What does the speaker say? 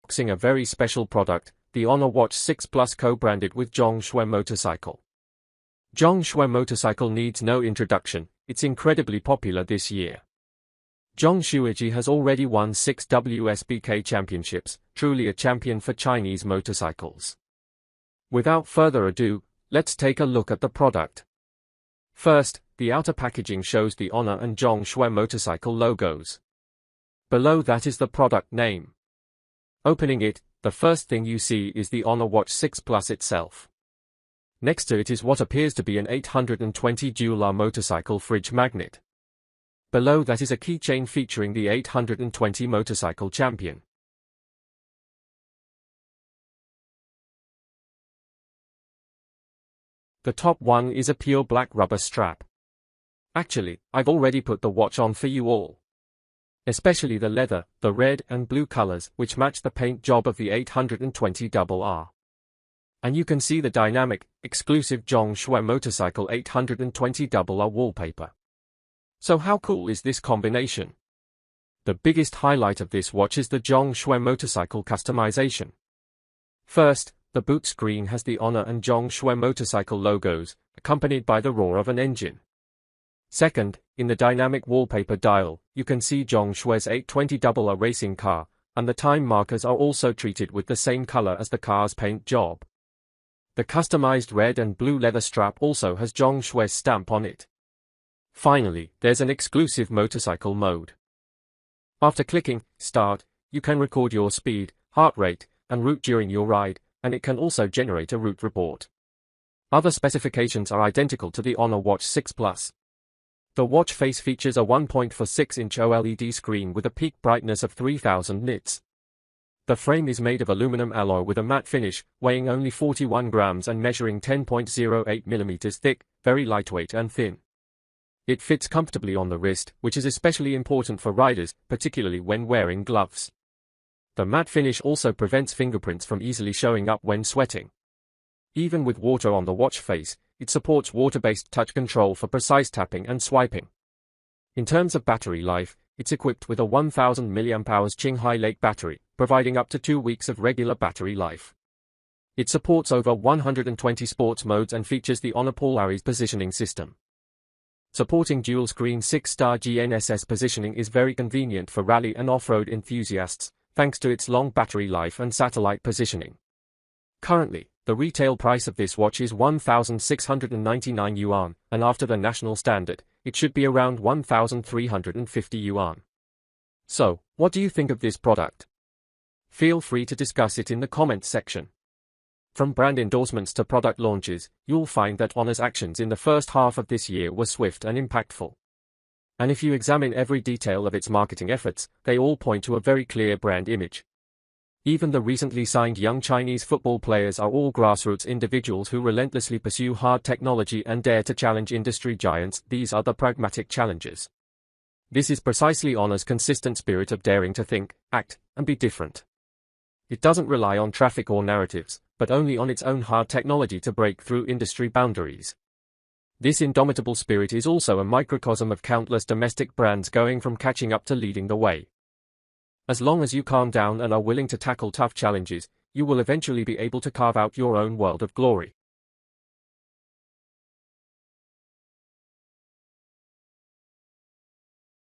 unboxing a very special product, the Honor Watch 6 Plus co-branded with Zhang motorcycle. Zhang motorcycle needs no introduction, it's incredibly popular this year. Zhang has already won 6 WSBK championships, truly a champion for Chinese motorcycles. Without further ado, let's take a look at the product. First, the outer packaging shows the Honor and Zhang motorcycle logos. Below that is the product name. Opening it, the first thing you see is the Honor Watch 6 Plus itself. Next to it is what appears to be an 820 dual motorcycle fridge magnet. Below that is a keychain featuring the 820 motorcycle champion. The top one is a pure black rubber strap. Actually, I've already put the watch on for you all. Especially the leather, the red and blue colors, which match the paint job of the 820RR. And you can see the dynamic, exclusive Zhang motorcycle 820RR wallpaper. So how cool is this combination? The biggest highlight of this watch is the Zhang motorcycle customization. First, the boot screen has the Honor and Zhang motorcycle logos, accompanied by the roar of an engine. Second, in the dynamic wallpaper dial, you can see Zhang's 820RR racing car, and the time markers are also treated with the same color as the car's paint job. The customized red and blue leather strap also has Zhang's stamp on it. Finally, there's an exclusive motorcycle mode. After clicking Start, you can record your speed, heart rate, and route during your ride, and it can also generate a route report. Other specifications are identical to the Honor Watch 6 Plus. The watch face features a 1.46-inch OLED screen with a peak brightness of 3000 nits. The frame is made of aluminum alloy with a matte finish, weighing only 41 grams and measuring 10.08 millimeters thick, very lightweight and thin. It fits comfortably on the wrist, which is especially important for riders, particularly when wearing gloves. The matte finish also prevents fingerprints from easily showing up when sweating. Even with water on the watch face, it supports water-based touch control for precise tapping and swiping. In terms of battery life, it's equipped with a 1000 mAh Qinghai Lake battery, providing up to 2 weeks of regular battery life. It supports over 120 sports modes and features the Honor Polaris positioning system. Supporting dual-screen 6-star GNSS positioning is very convenient for rally and off-road enthusiasts, thanks to its long battery life and satellite positioning. Currently, the retail price of this watch is 1,699 yuan, and after the national standard, it should be around 1,350 yuan. So, what do you think of this product? Feel free to discuss it in the comments section. From brand endorsements to product launches, you'll find that Honor's actions in the first half of this year were swift and impactful. And if you examine every detail of its marketing efforts, they all point to a very clear brand image. Even the recently signed young Chinese football players are all grassroots individuals who relentlessly pursue hard technology and dare to challenge industry giants. These are the pragmatic challengers. This is precisely Honor's consistent spirit of daring to think, act, and be different. It doesn't rely on traffic or narratives, but only on its own hard technology to break through industry boundaries. This indomitable spirit is also a microcosm of countless domestic brands going from catching up to leading the way. As long as you calm down and are willing to tackle tough challenges, you will eventually be able to carve out your own world of glory.